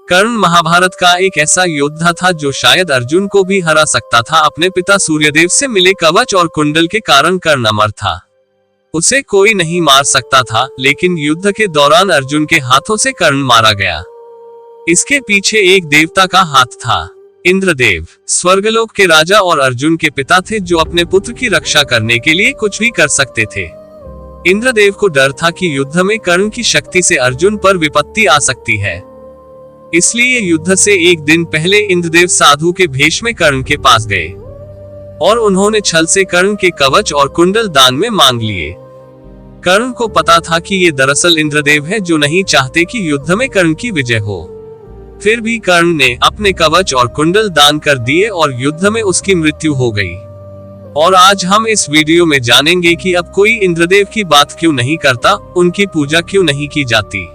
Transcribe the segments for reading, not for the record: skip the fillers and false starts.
कर्ण महाभारत का एक ऐसा योद्धा था जो शायद अर्जुन को भी हरा सकता था। अपने पिता सूर्यदेव से मिले कवच और कुंडल के कारण कर्ण अमर था। उसे कोई नहीं मार सकता था, लेकिन युद्ध के दौरान अर्जुन के हाथों से कर्ण मारा गया। इसके पीछे एक देवता का हाथ था। इंद्रदेव स्वर्गलोक के राजा और अर्जुन के पिता थे, जो अपने पुत्र की रक्षा करने के लिए कुछ भी कर सकते थे। इंद्रदेव को डर था कि युद्ध में कर्ण की शक्ति से अर्जुन पर विपत्ति आ सकती है। इसलिए युद्ध से एक दिन पहले इंद्रदेव साधु के भेष में कर्ण के पास गए और उन्होंने छल से कर्ण के कवच और कुंडल दान में मांग लिए। कर्ण को पता था कि ये दरअसल इंद्रदेव है, जो नहीं चाहते कि युद्ध में कर्ण की विजय हो। फिर भी कर्ण ने अपने कवच और कुंडल दान कर दिए और युद्ध में उसकी मृत्यु हो गई। और आज हम इस वीडियो में जानेंगे कि अब कोई इंद्रदेव की बात क्यों नहीं करता, उनकी पूजा क्यों नहीं की जाती।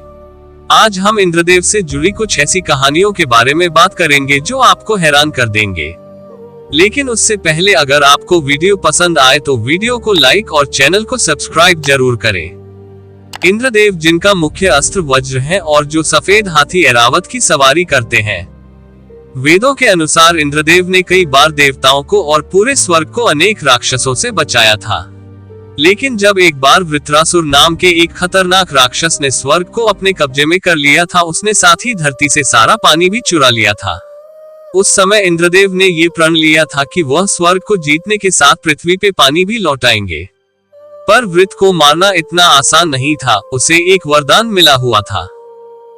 आज हम इंद्रदेव से जुड़ी कुछ ऐसी कहानियों के बारे में बात करेंगे जो आपको हैरान कर देंगे। लेकिन उससे पहले अगर आपको वीडियो पसंद आए तो वीडियो को लाइक और चैनल को सब्सक्राइब जरूर करें। इंद्रदेव, जिनका मुख्य अस्त्र वज्र है और जो सफेद हाथी ऐरावत की सवारी करते हैं। वेदों के अनुसार इंद्रदेव ने कई बार देवताओं को और पूरे स्वर्ग को अनेक राक्षसों से बचाया था। लेकिन जब एक बार वृत्रासुर नाम के एक खतरनाक राक्षस ने स्वर्ग को अपने कब्जे में कर लिया था, उसने साथ ही धरती से सारा पानी भी चुरा लिया था। उस समय इंद्रदेव ने ये प्रण लिया था कि वह स्वर्ग को जीतने के साथ पृथ्वी पे पानी भी लौटाएंगे। पर वृत्र को मारना इतना आसान नहीं था। उसे एक वरदान मिला हुआ था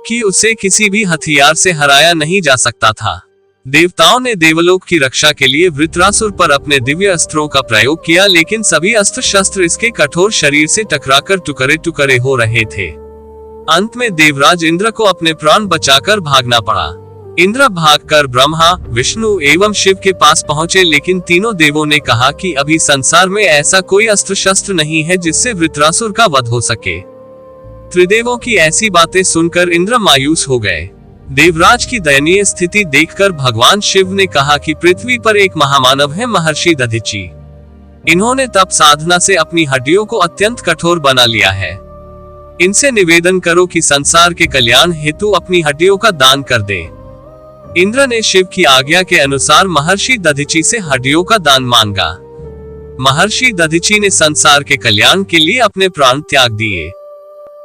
कि उसे किसी भी हथियार से हराया नहीं जा सकता था। देवताओं ने देवलोक की रक्षा के लिए वृत्रासुर पर अपने दिव्य अस्त्रों का प्रयोग किया, लेकिन सभी अस्त्र शस्त्र इसके कठोर शरीर से टकराकर टुकड़े टुकड़े हो रहे थे। अंत में देवराज इंद्र को अपने प्राण बचाकर भागना पड़ा। इंद्र भागकर ब्रह्मा, विष्णु एवं शिव के पास पहुंचे, लेकिन तीनों देवों ने कहा कि अभी संसार में ऐसा कोई अस्त्र शस्त्र नहीं है जिससे वृत्रासुर का वध हो सके। त्रिदेवों की ऐसी बातें सुनकर इंद्र मायूस हो गए। देवराज की दयनीय स्थिति देखकर भगवान शिव ने कहा कि पृथ्वी पर एक महामानव है, महर्षि दधीचि। इन्होंने तप साधना से अपनी हड्डियों को अत्यंत कठोर बना लिया है। इनसे निवेदन करो कि संसार के कल्याण हेतु अपनी हड्डियों का दान कर दे। इंद्र ने शिव की आज्ञा के अनुसार महर्षि दधीचि से हड्डियों का दान मांगा। महर्षि दधीचि ने संसार के कल्याण के लिए अपने प्राण त्याग दिए।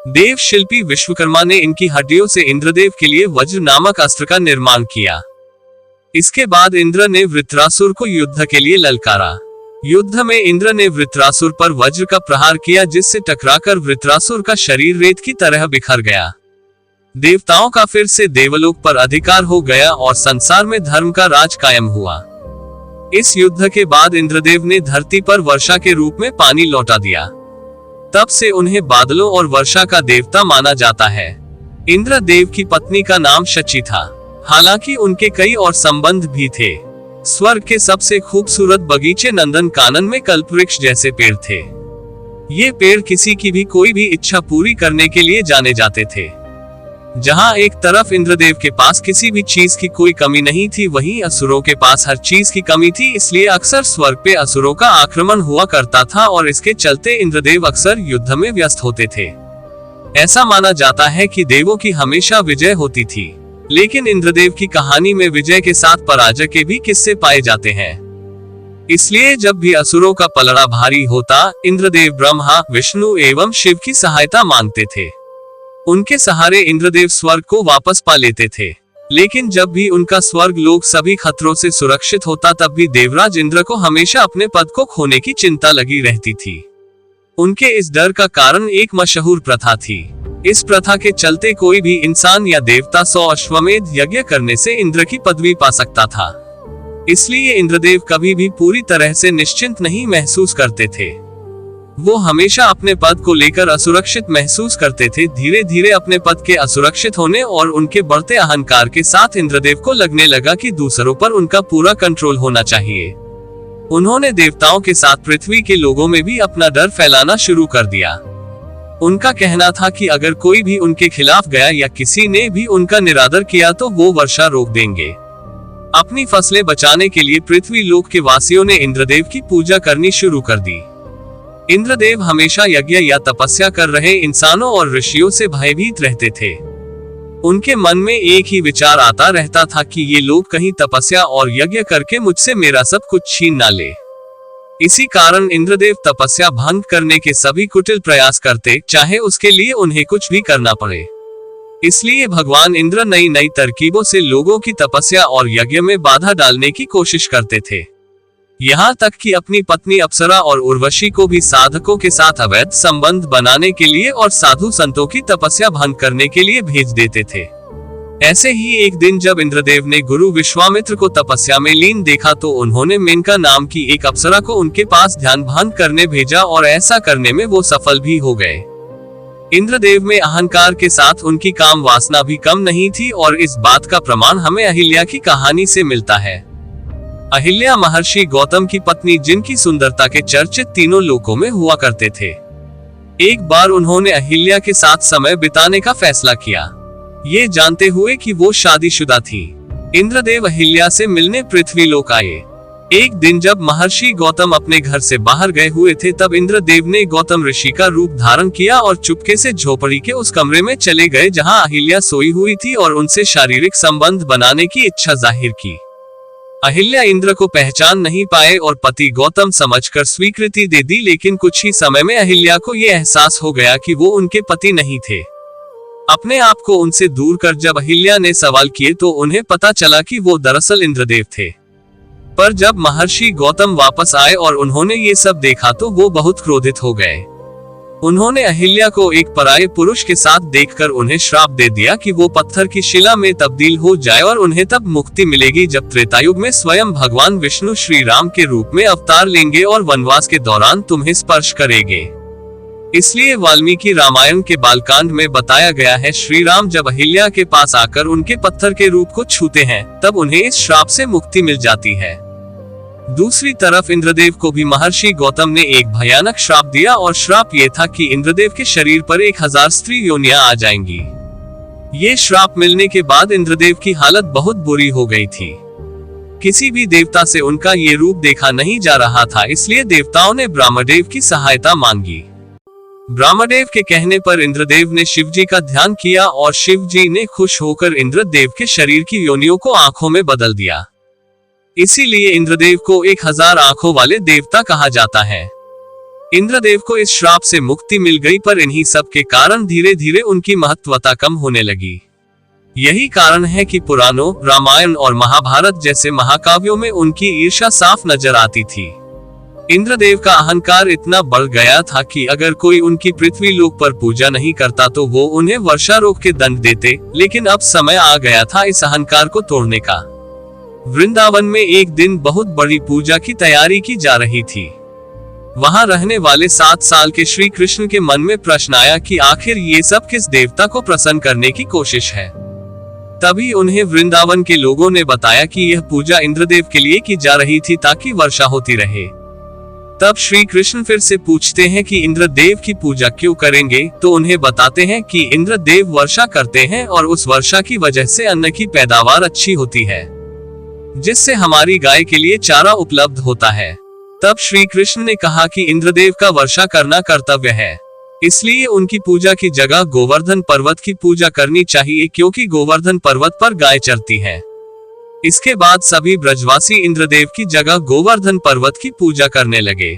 देव शिल्पी विश्वकर्मा ने इनकी हड्डियों से इंद्रदेव के लिए वज्र नामक अस्त्र का निर्माण किया। इसके बाद इंद्र ने वृत्रासुर को युद्ध के लिए ललकारा। युद्ध में इंद्र ने वृत्रासुर पर वज्र का प्रहार किया, जिससे टकराकर वृत्रासुर का शरीर रेत की तरह बिखर गया। देवताओं का फिर से देवलोक पर अधिकार हो गया और संसार में धर्म का राज कायम हुआ। इस युद्ध के बाद इंद्रदेव ने धरती पर वर्षा के रूप में पानी लौटा दिया। तब से उन्हें बादलों और वर्षा का देवता माना जाता है। इंद्रदेव की पत्नी का नाम शची था। हालांकि उनके कई और संबंध भी थे। स्वर्ग के सबसे खूबसूरत बगीचे नंदन कानन में कल्पवृक्ष जैसे पेड़ थे। ये पेड़ किसी की भी कोई भी इच्छा पूरी करने के लिए जाने जाते थे। जहां एक तरफ इंद्रदेव के पास किसी भी चीज की कोई कमी नहीं थी, वहीं असुरों के पास हर चीज की कमी थी। इसलिए अक्सर स्वर्ग पे असुरों का आक्रमण हुआ करता था और इसके चलते इंद्रदेव अक्सर युद्ध में व्यस्त होते थे। ऐसा माना जाता है कि देवों की हमेशा विजय होती थी, लेकिन इंद्रदेव की कहानी में विजय के साथ पराजय के भी किस्से पाए जाते हैं। इसलिए जब भी असुरों का पलड़ा भारी होता, इंद्रदेव ब्रह्मा, विष्णु एवं शिव की सहायता मांगते थे। उनके सहारे इंद्रदेव स्वर्ग को वापस पा लेते थे। लेकिन जब भी उनका स्वर्ग लोक सभी खतरों से सुरक्षित होता, तब भी देवराज इंद्र को हमेशा अपने पद को खोने की चिंता लगी रहती थी। उनके इस डर का कारण एक मशहूर प्रथा थी। इस प्रथा के चलते कोई भी इंसान या देवता 100 अश्वमेध यज्ञ करने से इंद्र की पदवी पा सकता था। इसलिए इंद्रदेव कभी भी पूरी तरह से निश्चिंत नहीं महसूस करते थे। वो हमेशा अपने पद को लेकर असुरक्षित महसूस करते थे। धीरे धीरे अपने पद के असुरक्षित होने और उनके बढ़ते अहंकार के साथ इंद्रदेव को लगने लगा कि दूसरों पर उनका पूरा कंट्रोल होना चाहिए। उन्होंने देवताओं के साथ पृथ्वी के लोगों में भी अपना डर फैलाना शुरू कर दिया। उनका कहना था कि अगर कोई भी उनके खिलाफ गया या किसी ने भी उनका निरादर किया तो वो वर्षा रोक देंगे। अपनी फसलें बचाने के लिए पृथ्वी लोक के वासियों ने इंद्रदेव की पूजा करनी शुरू कर दी। इंद्रदेव हमेशा यज्ञ या तपस्या कर रहे इंसानों और ऋषियों से भयभीत रहते थे। उनके मन में एक ही विचार आता रहता था कि ये लोग कहीं तपस्या और यज्ञ करके मुझसे मेरा सब कुछ छीन ना ले। इसी कारण इंद्रदेव तपस्या भंग करने के सभी कुटिल प्रयास करते, चाहे उसके लिए उन्हें कुछ भी करना पड़े। इसलिए भगवान इंद्र नई नई तरकीबों से लोगों की तपस्या और यज्ञ में बाधा डालने की कोशिश करते थे। यहाँ तक कि अपनी पत्नी अप्सरा और उर्वशी को भी साधकों के साथ अवैध संबंध बनाने के लिए और साधु संतों की तपस्या भंग करने के लिए भेज देते थे। ऐसे ही एक दिन जब इंद्रदेव ने गुरु विश्वामित्र को तपस्या में लीन देखा तो उन्होंने मेनका नाम की एक अप्सरा को उनके पास ध्यान भंग करने भेजा और ऐसा करने में वो सफल भी हो गए। इंद्रदेव में अहंकार के साथ उनकी काम वासना भी कम नहीं थी और इस बात का प्रमाण हमें अहिल्या की कहानी से मिलता है। अहिल्या महर्षि गौतम की पत्नी, जिनकी सुंदरता के चर्चित तीनों लोकों में हुआ करते थे। एक बार उन्होंने अहिल्या के साथ समय बिताने का फैसला किया, ये जानते हुए कि वो शादीशुदा थी। इंद्रदेव अहिल्या से मिलने पृथ्वीलोक आए। एक दिन जब महर्षि गौतम अपने घर से बाहर गए हुए थे तब इंद्रदेव ने गौतम ऋषि का रूप धारण किया और चुपके से झोपड़ी के उस कमरे में चले गए जहां अहिल्या सोई हुई थी और उनसे शारीरिक संबंध बनाने की इच्छा जाहिर की। अहिल्या इंद्र को पहचान नहीं पाए और पति गौतम समझकर स्वीकृति दे दी, लेकिन कुछ ही समय में अहिल्या को यह एहसास हो गया कि वो उनके पति नहीं थे। अपने आप को उनसे दूर कर जब अहिल्या ने सवाल किए तो उन्हें पता चला कि वो दरअसल इंद्रदेव थे। पर जब महर्षि गौतम वापस आए और उन्होंने ये सब देखा तो वो बहुत क्रोधित हो गए। उन्होंने अहिल्या को एक पराये पुरुष के साथ देखकर उन्हें श्राप दे दिया कि वो पत्थर की शिला में तब्दील हो जाए और उन्हें तब मुक्ति मिलेगी जब त्रेतायुग में स्वयं भगवान विष्णु श्री राम के रूप में अवतार लेंगे और वनवास के दौरान तुम्हें स्पर्श करेंगे। इसलिए वाल्मीकि रामायण के बालकांड में बताया गया है, श्री राम जब अहिल्या के पास आकर उनके पत्थर के रूप को छूते हैं तब उन्हें इस श्राप से मुक्ति मिल जाती है। दूसरी तरफ इंद्रदेव को भी महर्षि गौतम ने एक भयानक श्राप दिया और श्राप ये था कि इंद्रदेव के शरीर पर 1000 स्त्री योनियां आ जाएंगी। ये श्राप मिलने के बाद इंद्रदेव की हालत बहुत बुरी हो गई थी। किसी भी देवता से उनका ये रूप देखा नहीं जा रहा था, इसलिए देवताओं ने ब्रह्मदेव की सहायता मांगी। ब्रह्मदेव के कहने पर इंद्रदेव ने शिवजी का ध्यान किया और शिवजी ने खुश होकर इंद्रदेव के शरीर की योनियों को आंखों में बदल दिया। इसीलिए इंद्रदेव को 1000 आंखों वाले देवता कहा जाता है। इंद्रदेव को इस श्राप से मुक्ति मिल गई, पर इन्हीं सब के कारण धीरे धीरे उनकी महत्वता कम होने लगी। यही कारण है कि पुराणों, रामायण और महाभारत जैसे महाकाव्यों में उनकी ईर्ष्या साफ नजर आती थी। इंद्रदेव का अहंकार इतना बढ़ गया था कि अगर कोई उनकी पृथ्वी लोक पर पूजा नहीं करता तो वो उन्हें वर्षा रोग के दंड देते, लेकिन अब समय आ गया था इस अहंकार को तोड़ने का। वृंदावन में एक दिन बहुत बड़ी पूजा की तैयारी की जा रही थी। वहां रहने वाले 7 साल के श्री कृष्ण के मन में प्रश्न आया कि आखिर ये सब किस देवता को प्रसन्न करने की कोशिश है। तभी उन्हें वृंदावन के लोगों ने बताया कि यह पूजा इंद्रदेव के लिए की जा रही थी ताकि वर्षा होती रहे। तब श्री कृष्ण फिर से पूछते हैं कि इंद्रदेव की पूजा क्यों करेंगे, तो उन्हें बताते हैं कि इंद्रदेव वर्षा करते हैं और उस वर्षा की वजह से अन्न की पैदावार अच्छी होती है, जिससे हमारी गाय के लिए चारा उपलब्ध होता है। तब श्री कृष्ण ने कहा कि इंद्रदेव का वर्षा करना कर्तव्य है, इसलिए उनकी पूजा की जगह गोवर्धन पर्वत की पूजा करनी चाहिए, क्योंकि गोवर्धन पर्वत पर गाय चरती है। इसके बाद सभी ब्रजवासी इंद्रदेव की जगह गोवर्धन पर्वत की पूजा करने लगे।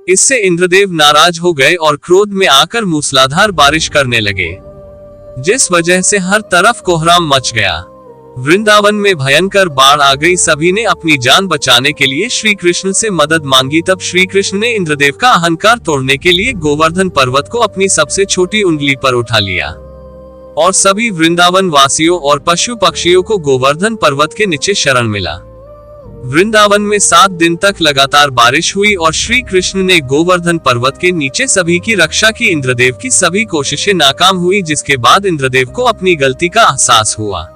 इससे इंद्रदेव नाराज हो गए और क्रोध में आकर मूसलाधार बारिश करने लगे, जिस वजह से हर तरफ कोहराम मच गया। वृंदावन में भयंकर बाढ़ आ गई। सभी ने अपनी जान बचाने के लिए श्री कृष्ण से मदद मांगी। तब श्री कृष्ण ने इंद्रदेव का अहंकार तोड़ने के लिए गोवर्धन पर्वत को अपनी सबसे छोटी उंगली पर उठा लिया और सभी वृंदावन वासियों और पशु पक्षियों को गोवर्धन पर्वत के नीचे शरण मिला। वृंदावन में 7 दिन तक लगातार बारिश हुई और श्री कृष्ण ने गोवर्धन पर्वत के नीचे सभी की रक्षा की। इंद्रदेव की सभी कोशिशें नाकाम हुई, जिसके बाद इंद्रदेव को अपनी गलती का एहसास हुआ।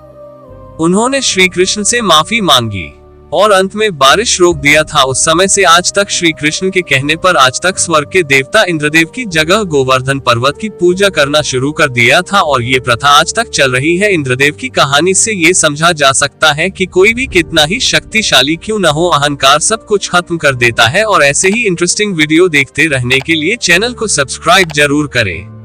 उन्होंने श्री कृष्ण से माफी मांगी और अंत में बारिश रोक दिया था। उस समय से आज तक श्री कृष्ण के कहने पर आज तक स्वर्ग के देवता इंद्रदेव की जगह गोवर्धन पर्वत की पूजा करना शुरू कर दिया था और ये प्रथा आज तक चल रही है। इंद्रदेव की कहानी से ये समझा जा सकता है कि कोई भी कितना ही शक्तिशाली क्यों न हो, अहंकार सब कुछ खत्म कर देता है। और ऐसे ही इंटरेस्टिंग वीडियो देखते रहने के लिए चैनल को सब्सक्राइब जरूर करें।